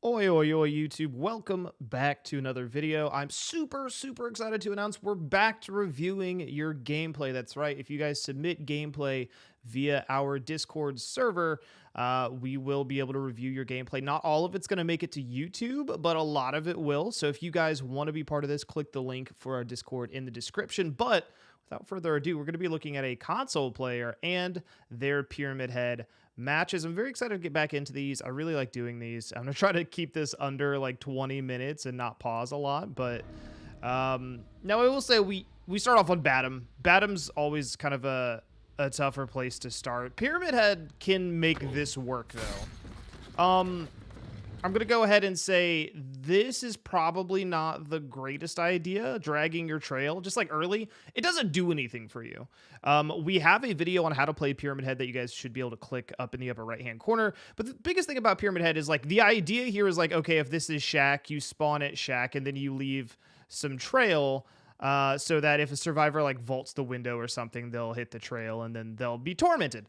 Oi, oi, oi, YouTube. Welcome back to another video. I'm super excited to announce we're back to reviewing your gameplay. That's right. If you guys submit gameplay via our Discord server, we will be able to review your gameplay. Not all of it's going to make it to YouTube, but a lot of it will. So if you guys want to be part of this, click the link for our Discord in the description. But without further ado, we're going to be looking at a console player and their Pyramid Head matches. I'm very excited to get back into these. I really like doing these. I'm gonna try to keep this under like 20 minutes and not pause a lot, but now I will say we start off on Batum. Batum's always kind of a tougher place to start. Pyramid Head can make this work though. I'm going to go ahead and say this is probably not the greatest idea, dragging your trail, just like early. It doesn't do anything for you. We have a video on how to play Pyramid Head that you guys should be able to click up in the upper right-hand corner. But the biggest thing about Pyramid Head is like the idea here is like, okay, if this is Shack, you spawn at Shack and then you leave some trail so that if a survivor like vaults the window or something, they'll hit the trail and then they'll be tormented.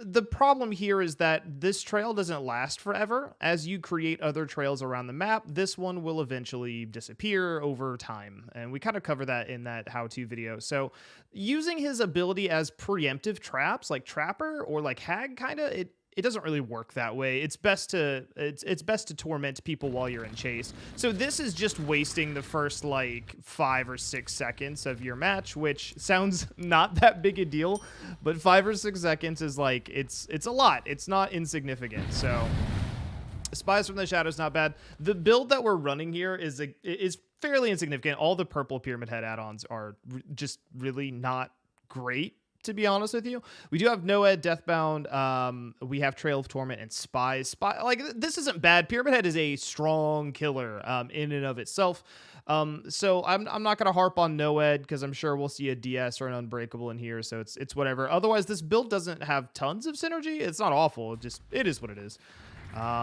The problem here is that this trail doesn't last forever. As you create other trails around the map, this one will eventually disappear over time. And we kind of cover that in that how-to video. So using his ability as preemptive traps, like Trapper or like Hag, kind of, it doesn't really work that way. It's best to torment people while you're in chase. So this is just wasting the first like 5 or 6 seconds of your match, which sounds not that big a deal, but 5 or 6 seconds is like it's a lot. It's not insignificant. So Spies from the Shadows, not bad. The build that we're running here is fairly insignificant. All the purple Pyramid Head add-ons are just really not great, to be honest with you. We do have Noed, Deathbound, we have Trail of Torment, and Spies. Like, this isn't bad. Pyramid Head is a strong killer in and of itself. So I'm not going to harp on Noed because I'm sure we'll see a DS or an Unbreakable in here, so it's whatever. Otherwise, this build doesn't have tons of synergy. It's not awful. It is what it is.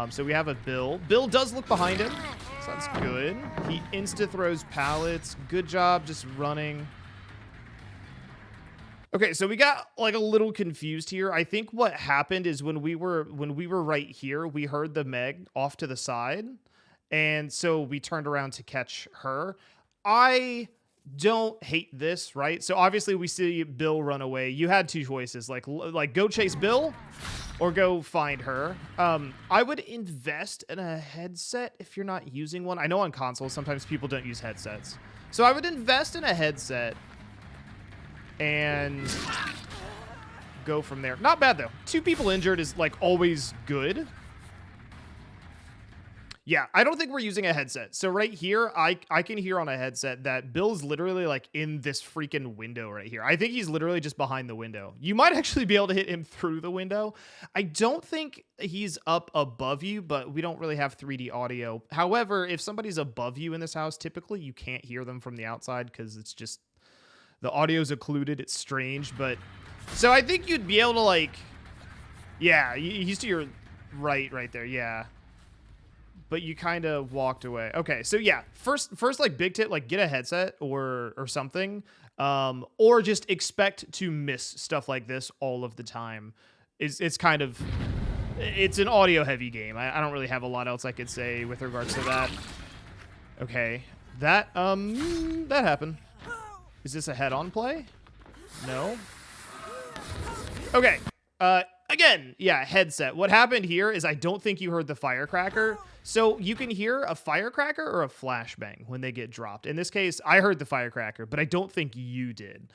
So we have a Bill. Bill does look behind him, so that's good. He insta-throws pallets. Good job just running. Okay, so we got like a little confused here. I think what happened is when we were right here, we heard the Meg off to the side, and so we turned around to catch her. I don't hate this, right? So obviously we see Bill run away. You had two choices, like go chase Bill or go find her. I would invest in a headset if you're not using one. I know on consoles sometimes people don't use headsets, so I would invest in a headset and go from there. Not bad, though. 2 people injured is, like, always good. Yeah, I don't think we're using a headset. So right here, I can hear on a headset that Bill's literally, like, in this freaking window right here. I think he's literally just behind the window. You might actually be able to hit him through the window. I don't think he's up above you, but we don't really have 3D audio. However, if somebody's above you in this house, typically you can't hear them from the outside because it's just... the audio's occluded. It's strange, but... so I think you'd be able to, like... yeah, he's to your right there, yeah. But you kind of walked away. Okay, so yeah, first like, big tip, like, get a headset or something. Or just expect to miss stuff like this all of the time. It's kind of... it's an audio-heavy game. I don't really have a lot else I could say with regards to that. Okay, that happened. Is this a head-on play? No. Okay. Again, yeah, headset. What happened here is I don't think you heard the firecracker. So you can hear a firecracker or a flashbang when they get dropped. In this case, I heard the firecracker, but I don't think you did.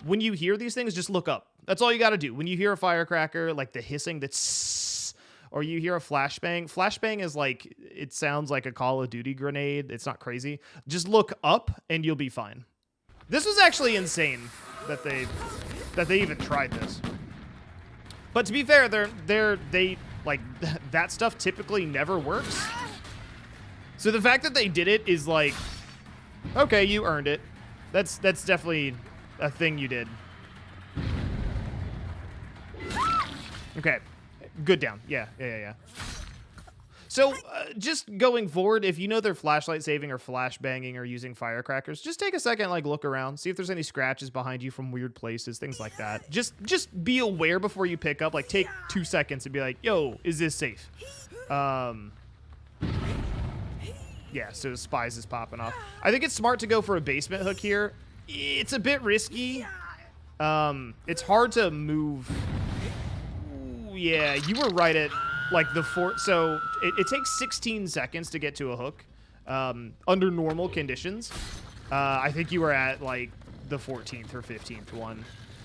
When you hear these things, just look up. That's all you got to do. When you hear a firecracker, like the hissing, that's... or you hear a flashbang. Flashbang is like, it sounds like a Call of Duty grenade. It's not crazy. Just look up and you'll be fine. This was actually insane that they even tried this. But to be fair, they like that stuff typically never works. So the fact that they did it is like, okay, you earned it. That's definitely a thing you did. Okay, good down. Yeah. So, just going forward, if you know they're flashlight saving or flashbanging or using firecrackers, just take a second, like, look around, see if there's any scratches behind you from weird places, things like that. Just be aware before you pick up, like, take 2 seconds and be like, yo, is this safe? Yeah, so Spies is popping off. I think it's smart to go for a basement hook here. It's a bit risky. It's hard to move. Ooh, yeah, you were right at like the fort. So it takes 16 seconds to get to a hook under normal conditions. I think you were at like the 14th or 15th one.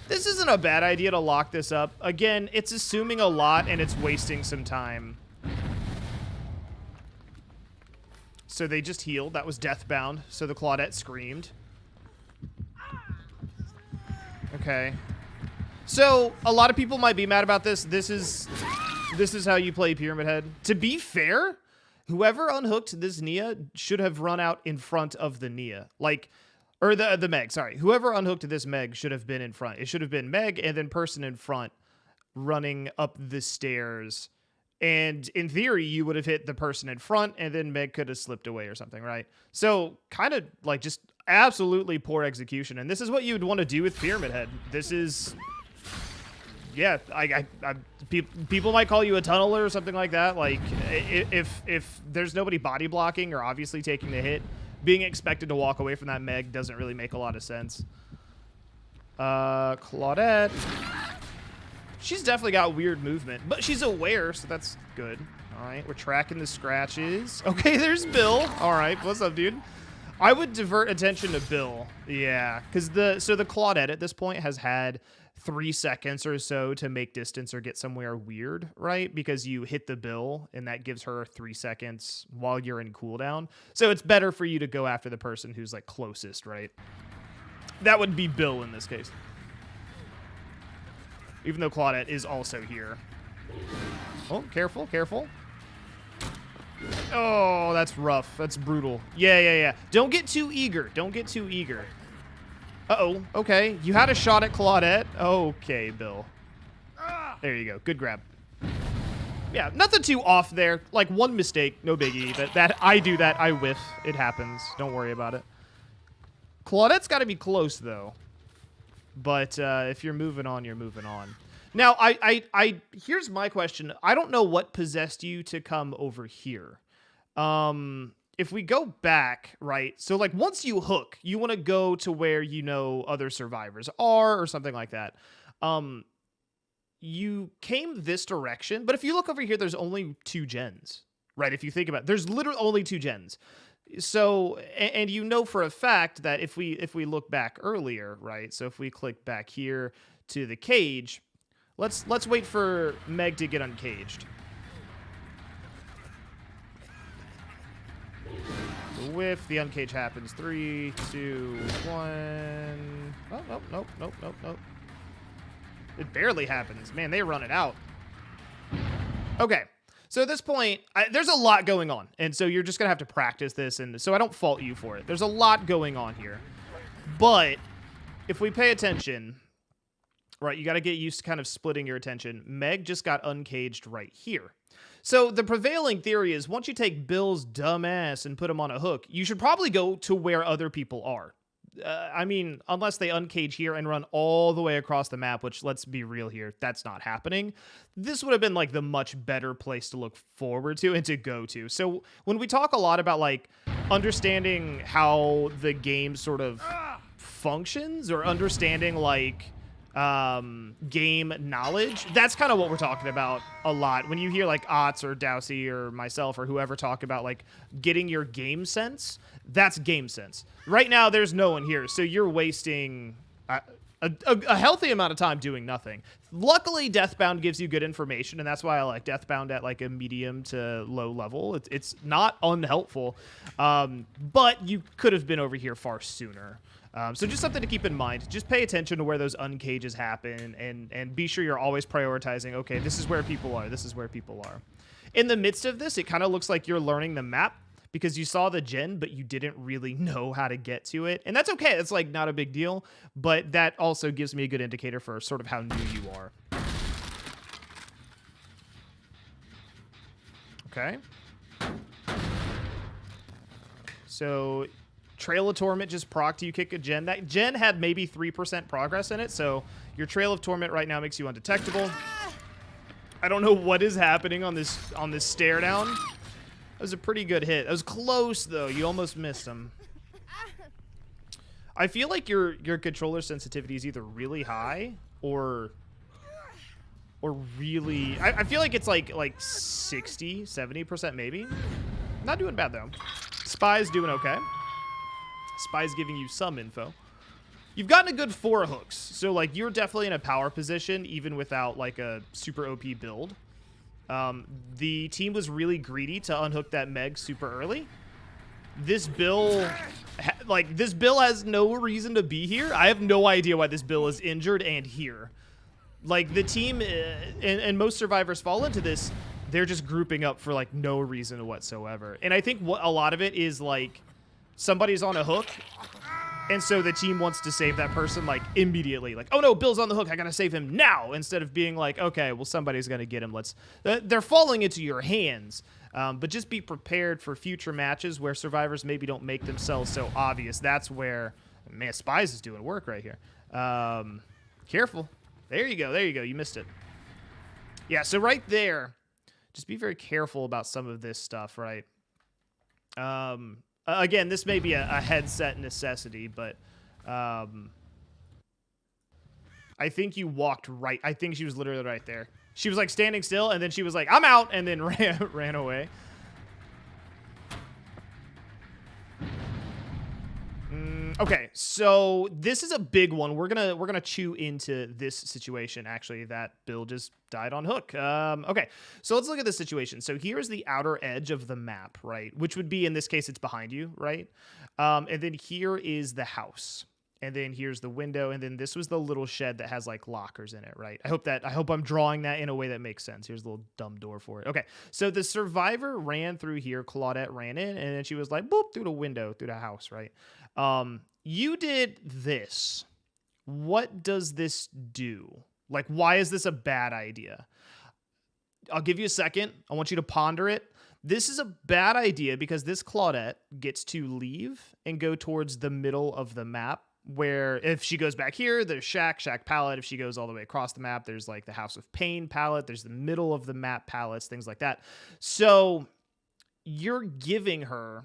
This isn't a bad idea to lock this up. Again, it's assuming a lot and it's wasting some time. So they just healed. That was Deathbound. So the Claudette screamed. Okay. So a lot of people might be mad about this. This is how you play Pyramid Head. To be fair, whoever unhooked this Nia should have run out in front of the Nia. Like, or the Meg, sorry. Whoever unhooked this Meg should have been in front. It should have been Meg and then person in front running up the stairs. And in theory, you would have hit the person in front and then Meg could have slipped away or something, right? So kind of like just absolutely poor execution. And this is what you would want to do with Pyramid Head. This is, yeah, people might call you a tunneler or something like that. Like if there's nobody body blocking or obviously taking the hit, being expected to walk away from that Meg doesn't really make a lot of sense. Claudette. She's definitely got weird movement, but she's aware, so that's good. All right, we're tracking the scratches. Okay, there's Bill. All right, what's up, dude? I would divert attention to Bill. Yeah, because the Claudette at this point has had 3 seconds or so to make distance or get somewhere weird, right? Because you hit the Bill, and that gives her 3 seconds while you're in cooldown. So it's better for you to go after the person who's like closest, right? That would be Bill in this case. Even though Claudette is also here. Oh, careful, careful. Oh, that's rough. That's brutal. Yeah. Don't get too eager. Don't get too eager. Uh-oh. Okay. You had a shot at Claudette. Okay, Bill. There you go. Good grab. Yeah, nothing too off there. Like one mistake. No biggie. That I do that. I whiff. It happens. Don't worry about it. Claudette's got to be close, though. But if you're moving on, you're moving on. Now, here's my question. I don't know what possessed you to come over here. If we go back, right? So, like, once you hook, you want to go to where you know other survivors are or something like that. You came this direction, but if you look over here, there's only 2 gens, right? If you think about it, there's literally only 2 gens. So, and you know for a fact that if we look back earlier, right? So if we click back here to the cage, let's wait for Meg to get uncaged. The whiff, the uncage happens. 3, 2, 1. Oh, nope. It barely happens. Man, they run it out. Okay. So at this point, there's a lot going on, and so you're just going to have to practice this, and so I don't fault you for it. There's a lot going on here. But if we pay attention, right, you got to get used to kind of splitting your attention. Meg just got uncaged right here. So the prevailing theory is once you take Bill's dumb ass and put him on a hook, you should probably go to where other people are. I mean, unless they uncage here and run all the way across the map, which, let's be real here, that's not happening. This would have been, like, the much better place to look forward to and to go to. So when we talk a lot about, like, understanding how the game sort of functions or understanding, like, game knowledge, that's kind of what we're talking about a lot. When you hear, like, Otz or Dowsey or myself or whoever talk about, like, getting your game sense, that's game sense. Right now, there's no one here, so you're wasting a healthy amount of time doing nothing. Luckily, Deathbound gives you good information, and that's why I like Deathbound at, like, a medium to low level. It's not unhelpful, but you could have been over here far sooner. So just something to keep in mind. Just pay attention to where those uncages happen, and be sure you're always prioritizing, okay, this is where people are, this is where people are. In the midst of this, it kind of looks like you're learning the map, because you saw the gen, but you didn't really know how to get to it. And that's okay. It's, like, not a big deal. But that also gives me a good indicator for sort of how new you are. Okay. So, Trail of Torment just procced you kick a gen. That gen had maybe 3% progress in it. So, your Trail of Torment right now makes you undetectable. I don't know what is happening on this stare down. That was a pretty good hit. That was close, though. You almost missed him. I feel like your controller sensitivity is either really high or really... I feel like it's like 60, 70% maybe. Not doing bad, though. Spy's doing okay. Spy's giving you some info. You've gotten a good 4 hooks, so like you're definitely in a power position even without like a super OP build. The team was really greedy to unhook that Meg super early. This Bill has no reason to be here. I have no idea why this Bill is injured and here. Like the team and most survivors fall into this. They're just grouping up for like no reason whatsoever. And I think what a lot of it is like somebody's on a hook. And so the team wants to save that person like immediately. Like, oh no, Bill's on the hook. I got to save him now. Instead of being like, okay, well, somebody's going to get him. They're falling into your hands. But just be prepared for future matches where survivors maybe don't make themselves so obvious. That's where, man, Spies is doing work right here. Careful. There you go. There you go. You missed it. Yeah, so right there, just be very careful about some of this stuff, right? Again, this may be a headset necessity, but I think you walked right. I think she was literally right there. She was like standing still, and then she was like, I'm out, and then ran away. Okay, so this is a big one. We're gonna chew into this situation. Actually, that Bill just died on hook. Okay, so let's look at this situation. So here's the outer edge of the map, right? Which would be, in this case, it's behind you, right? And then here is the house, and then here's the window, and then this was the little shed that has like lockers in it, right? I hope I'm drawing that in a way that makes sense. Here's the little dumb door for it. Okay, so the survivor ran through here. Claudette ran in, and then she was like, boop, through the window, through the house, right? You did this. What does this do? Like, why is this a bad idea? I'll give you a second. I want you to ponder it. This is a bad idea because this Claudette gets to leave and go towards the middle of the map, where if she goes back here, there's Shack palette. If she goes all the way across the map, there's like the House of Pain palette. There's the middle of the map palettes, things like that. So you're giving her,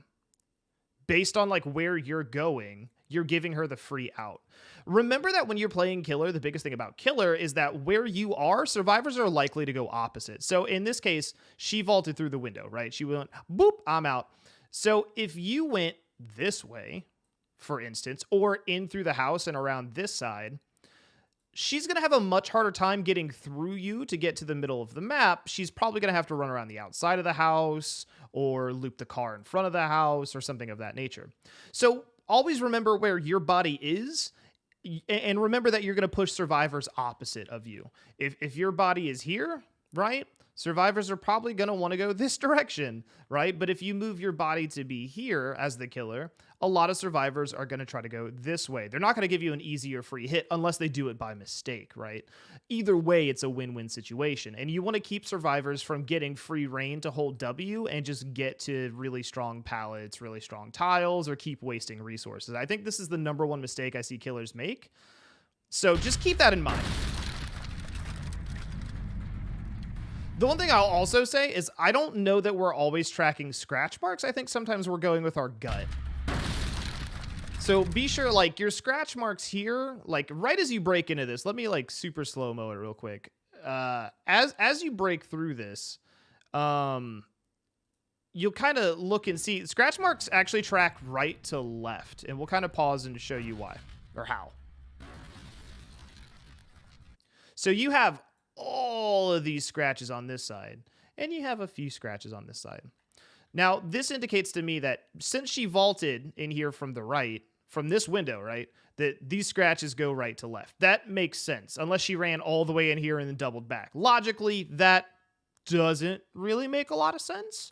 based on like where you're going, you're giving her the free out. Remember that when you're playing Killer, the biggest thing about Killer is that where you are, survivors are likely to go opposite. So in this case, she vaulted through the window, right? She went, boop, I'm out. So if you went this way, for instance, or in through the house and around this side, she's going to have a much harder time getting through you to get to the middle of the map. She's probably going to have to run around the outside of the house or loop the car in front of the house or something of that nature. So always remember where your body is, and remember that you're going to push survivors opposite of you. If your body is here, right, survivors are probably going to want to go this direction, right? But if you move your body to be here as the killer, a lot of survivors are going to try to go this way. They're not going to give you an easy or free hit unless they do it by mistake, right? Either way, it's a win-win situation. And you want to keep survivors from getting free reign to hold W and just get to really strong pallets, really strong tiles, or keep wasting resources. I think this is the #1 mistake I see killers make. So just keep that in mind. The one thing I'll also say is I don't know that we're always tracking scratch marks. I think sometimes we're going with our gut. So be sure, like, your scratch marks here, like, right as you break into this, let me, like, super slow-mo it real quick. As you break through this, you'll kind of look and see. Scratch marks actually track right to left, and we'll kind of pause and show you why, or how. So you have all of these scratches on this side, and you have a few scratches on this side. Now, this indicates to me that since she vaulted in here from the right, from this window, right, that these scratches go right to left. That makes sense, unless she ran all the way in here and then doubled back. Logically, that doesn't really make a lot of sense.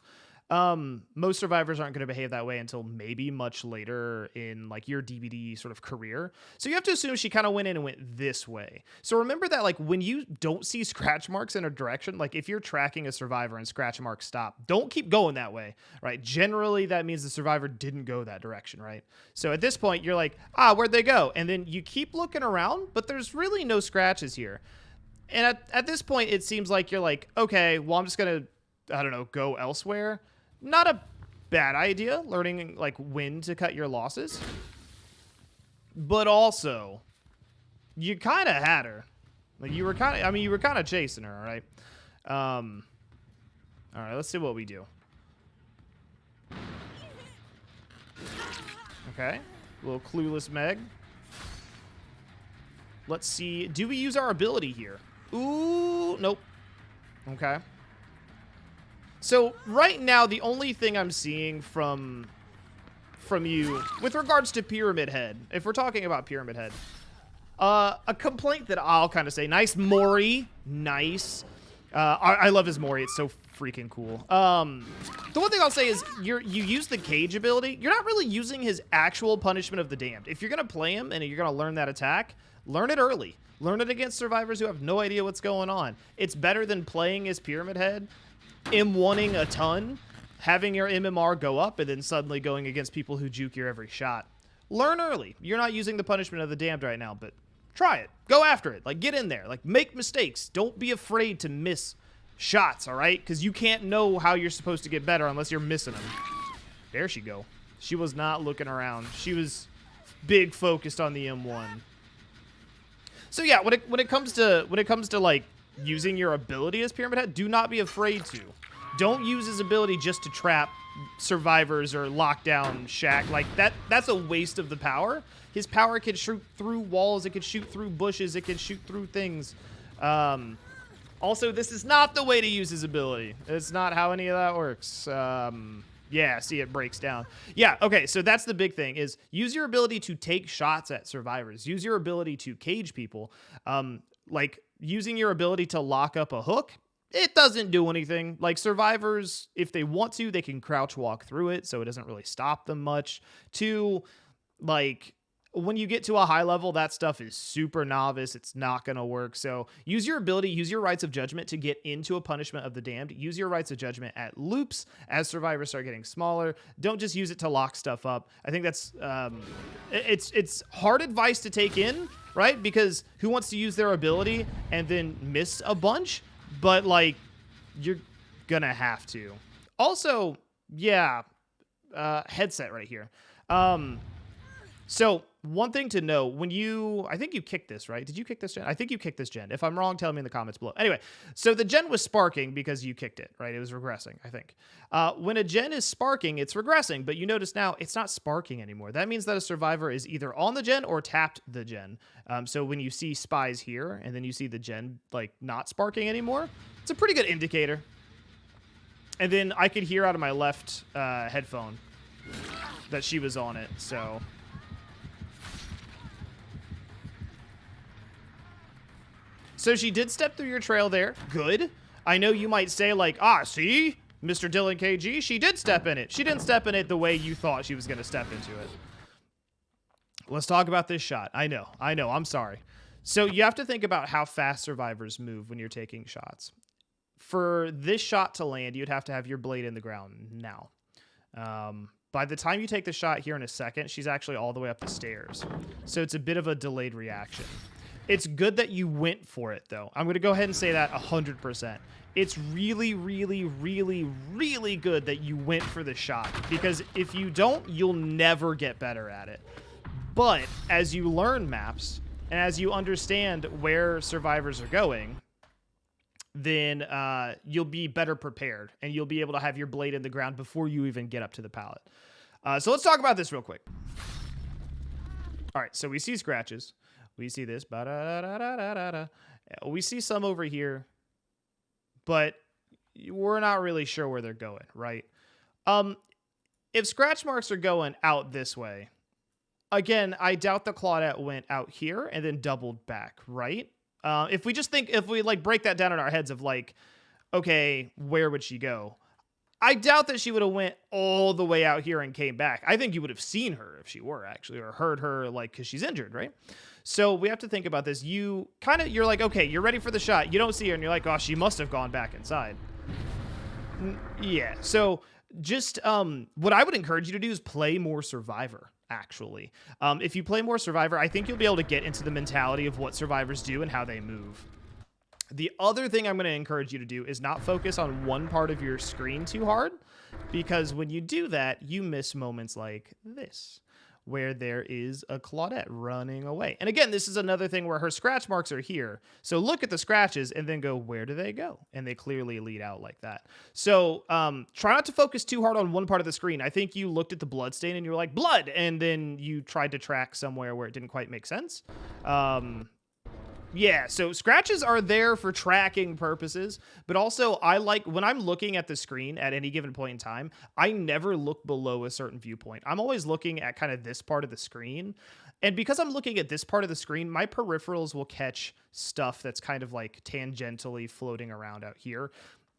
Most survivors aren't going to behave that way until maybe much later in like your DBD sort of career. So you have to assume she kind of went in and went this way. So remember that like when you don't see scratch marks in a direction, like if you're tracking a survivor and scratch marks stop, don't keep going that way, right? Generally that means the survivor didn't go that direction, right? So at this point you're like, where'd they go? And then you keep looking around, but there's really no scratches here. And at this point it seems like you're like, okay, well I'm just going to, I don't know, go elsewhere. not a bad idea, learning like when to cut your losses. But also, you kind of had her. Like you were kind of, I mean, you were kind of chasing her, all right? All right, let's see what we do. Okay, a little clueless Meg. Let's see, do we use our ability here? Ooh, nope. Okay. So right now, the only thing I'm seeing from you with regards to Pyramid Head, if we're talking about Pyramid Head, a complaint that I'll kind of say, nice Mori, nice. I love his Mori, it's so freaking cool. The one thing I'll say is you use the cage ability. You're not really using his actual punishment of the damned. If you're gonna play him and you're gonna learn that attack, learn it early. Learn it against survivors who have no idea what's going on. It's better than playing as Pyramid Head, M1ing a ton, having your MMR go up, and then suddenly going against people who juke your every shot. Learn early. You're not using the punishment of the damned right now, but try it. Go after it. Like, get in there. Like, make mistakes. Don't be afraid to miss shots, all right? Because you can't know how you're supposed to get better unless you're missing them. There she go. She was not looking around. She was big focused on the M1. So yeah, when it comes to like using your ability as Pyramid Head, do not be afraid to. Don't use his ability just to trap survivors or lock down Shaq. Like that's a waste of the power. His power can shoot through walls, it can shoot through bushes, it can shoot through things. Also, this is not the way to use his ability. It's not how any of that works. Yeah, see, it breaks down. Yeah, okay, so that's the big thing, is use your ability to take shots at survivors. Use your ability to cage people. Like, using your ability to lock up a hook, it doesn't do anything. Like, survivors, if they want to, they can crouch walk through it, so it doesn't really stop them much. Two, like, when you get to a high level, that stuff is super novice. It's not going to work. So use your ability, use your rights of judgment to get into a punishment of the damned. Use your rights of judgment at loops as survivors start getting smaller. Don't just use it to lock stuff up. I think that's, it's hard advice to take in, right? Because who wants to use their ability and then miss a bunch? But like, you're going to have to. Also, yeah, headset right here. So one thing to know, when I think you kicked this, right? Did you kick this gen? I think you kicked this gen. If I'm wrong, tell me in the comments below. Anyway, so the gen was sparking because you kicked it, right? It was regressing, I think. When a gen is sparking, it's regressing, but you notice now it's not sparking anymore. That means that a survivor is either on the gen or tapped the gen. So when you see spies here and then you see the gen like not sparking anymore, it's a pretty good indicator. And then I could hear out of my left headphone that she was on it, so... So she did step through your trail there. Good. I know you might say like, see, Mr. Dyllon KG, she did step in it. She didn't step in it the way you thought she was going to step into it. Let's talk about this shot. I know, I'm sorry. So you have to think about how fast survivors move when you're taking shots. For this shot to land, you'd have to have your blade in the ground now. By the time you take the shot here in a second, she's actually all the way up the stairs. So it's a bit of a delayed reaction. It's good that you went for it, though. I'm going to go ahead and say that 100%. It's really, really, really, really good that you went for the shot, because if you don't, you'll never get better at it. But as you learn maps and as you understand where survivors are going, then you'll be better prepared and you'll be able to have your blade in the ground before you even get up to the pallet. So let's talk about this real quick. All right, so we see scratches. We see this. We see some over here, but we're not really sure where they're going, right? If scratch marks are going out this way, again, I doubt the Claudette went out here and then doubled back, right? If we like break that down in our heads of like, okay, where would she go? I doubt that she would have went all the way out here and came back. I think you would have seen her if she were actually, or heard her like, cause she's injured, right? So we have to think about this. You're like, okay, you're ready for the shot. You don't see her and you're like, oh, she must have gone back inside. Yeah. So just, what I would encourage you to do is play more Survivor, actually. If you play more Survivor, I think you'll be able to get into the mentality of what survivors do and how they move. The other thing I'm going to encourage you to do is not focus on one part of your screen too hard. because when you do that, you miss moments like this, where there is a Claudette running away. And again, this is another thing where her scratch marks are here. So look at the scratches and then go, where do they go? And they clearly lead out like that. So try not to focus too hard on one part of the screen. I think you looked at the blood stain and you were like, blood, and then you tried to track somewhere where it didn't quite make sense. Yeah, so scratches are there for tracking purposes, but also I like when I'm looking at the screen at any given point in time, I never look below a certain viewpoint. I'm always looking at kind of this part of the screen. And because I'm looking at this part of the screen, my peripherals will catch stuff that's kind of like tangentially floating around out here.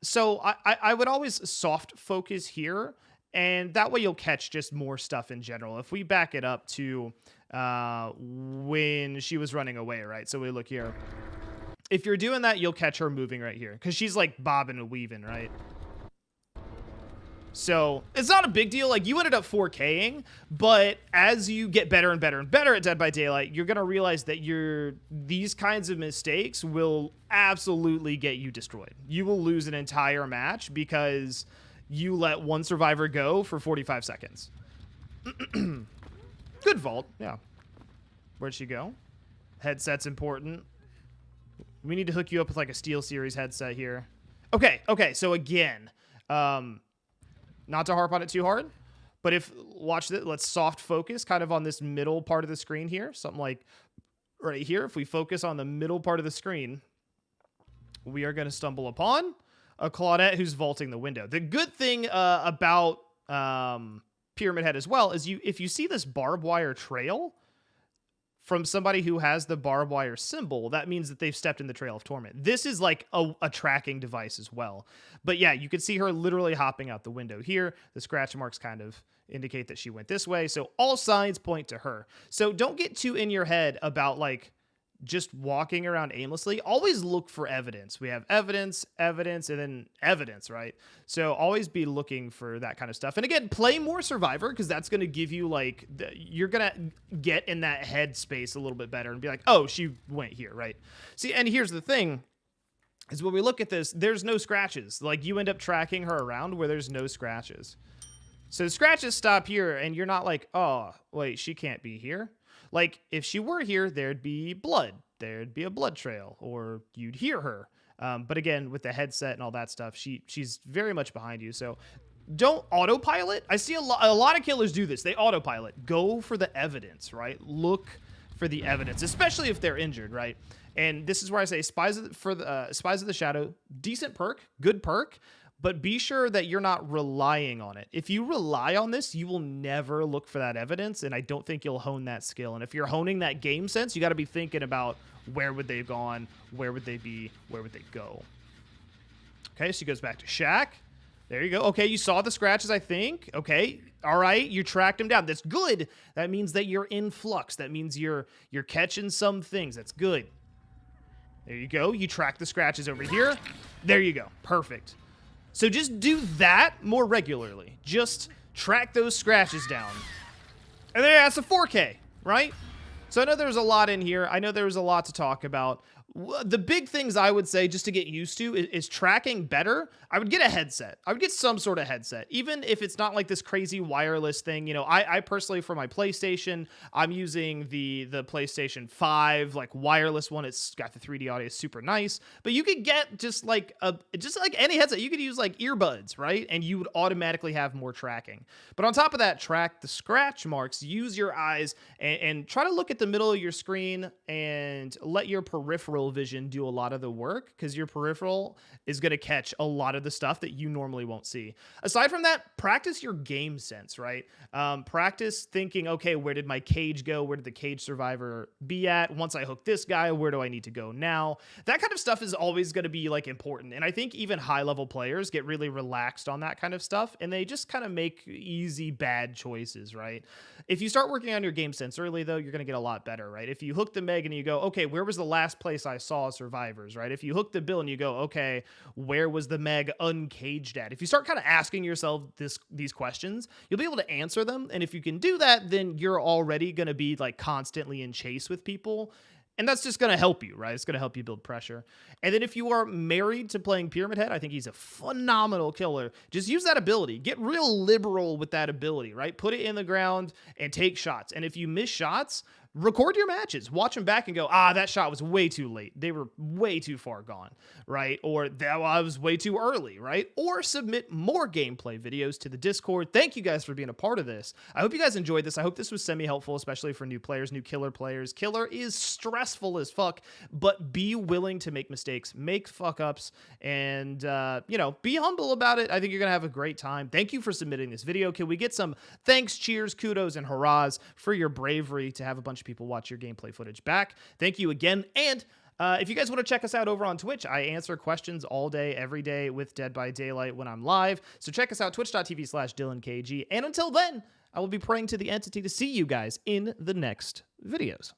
So I would always soft focus here, and that way you'll catch just more stuff in general. If we back it up to when she was running away, right? So we look here. If you're doing that, you'll catch her moving right here because she's like bobbing and weaving, right? So it's not a big deal. Like, you ended up 4K'ing, but as you get better and better and better at Dead by Daylight, you're going to realize that these kinds of mistakes will absolutely get you destroyed. You will lose an entire match because you let one survivor go for 45 seconds. Good vault, yeah. Where'd she go? Headset's important. We need to hook you up with like a Steel Series headset here. Okay, so again, not to harp on it too hard, but watch this, let's soft focus kind of on this middle part of the screen here. Something like right here. If we focus on the middle part of the screen, we are going to stumble upon a Claudette who's vaulting the window. The good thing about Pyramid Head as well is if you see this barbed wire trail from somebody who has the barbed wire symbol, that means that they've stepped in the trail of torment. This is like a tracking device as well. But yeah, you can see her literally hopping out the window here. The scratch marks kind of indicate that she went this way. So all signs point to her. So don't get too in your head about like just walking around aimlessly. Always look for evidence. We have evidence, and then evidence, right? So always be looking for that kind of stuff. And again, play more Survivor because that's going to give you like, you're going to get in that head space a little bit better and be like, oh, she went here, right? See, and here's the thing is when we look at this, there's no scratches. Like, you end up tracking her around where there's no scratches. So the scratches stop here and you're not like, oh, wait, she can't be here. Like, if she were here, there'd be blood. There'd be a blood trail, or you'd hear her. But again, with the headset and all that stuff, she's very much behind you. So don't autopilot. I see a lot of killers do this. They autopilot. Go for the evidence, right? Look for the evidence, especially if they're injured, right? And this is where I say Spies of the Shadow, decent perk, good perk. But be sure that you're not relying on it. If you rely on this, you will never look for that evidence, and I don't think you'll hone that skill. And if you're honing that game sense, you got to be thinking about where would they have gone, where would they be, where would they go. Okay, she goes back to Shack. There you go. Okay, you saw the scratches, I think. Okay, all right, you tracked him down. That's good. That means that you're in flux. That means you're catching some things. That's good. There you go. You track the scratches over here. There you go. Perfect. So just do that more regularly. Just track those scratches down. And there, that's a 4K, right? So I know there's a lot in here. I know there's a lot to talk about. The big things I would say just to get used to is tracking better. I would get a headset. I would get some sort of headset, even if it's not like this crazy wireless thing. You know, I personally, for my PlayStation, I'm using the PlayStation 5, like wireless one. It's got the 3D audio, it's super nice. But you could get just like any headset. You could use like earbuds, right? And you would automatically have more tracking. But on top of that, track the scratch marks. Use your eyes and try to look at the middle of your screen and let your peripheral vision do a lot of the work, because your peripheral is going to catch a lot of the stuff that you normally won't see. Aside from that, practice your game sense, right? Practice thinking, okay, where did my cage go? Where did the cage survivor be at? Once I hook this guy, where do I need to go now? That kind of stuff is always going to be like important. And I think even high level players get really relaxed on that kind of stuff, and they just kind of make easy bad choices, right? If you start working on your game sense early, though, you're going to get a lot better, right? If you hook the Meg and you go, okay, where was the last place I saw survivors, right? If you hook the Bill and you go, okay, where was the Meg uncaged at? If you start kind of asking yourself these questions, you'll be able to answer them. And if you can do that, then you're already going to be like constantly in chase with people. And that's just going to help you, right? It's going to help you build pressure. And then if you are married to playing Pyramid Head, I think he's a phenomenal killer. Just use that ability. Get real liberal with that ability, right? Put it in the ground and take shots. And if you miss shots, record your matches, watch them back and go, that shot was way too late. They were way too far gone, right? Or that was way too early, right? Or submit more gameplay videos to the Discord. Thank you guys for being a part of this. I hope you guys enjoyed this. I hope this was semi-helpful, especially for new players, new killer players. Killer is stressful as fuck, but be willing to make mistakes, make fuck-ups, and, be humble about it. I think you're going to have a great time. Thank you for submitting this video. Can we get some thanks, cheers, kudos, and hurrahs for your bravery to have a bunch of people watch your gameplay footage back? Thank you again. And if you guys want to check us out over on Twitch, I answer questions all day, every day with Dead by Daylight when I'm live. So check us out, twitch.tv/DyllonKG. And until then, I will be praying to the entity to see you guys in the next videos.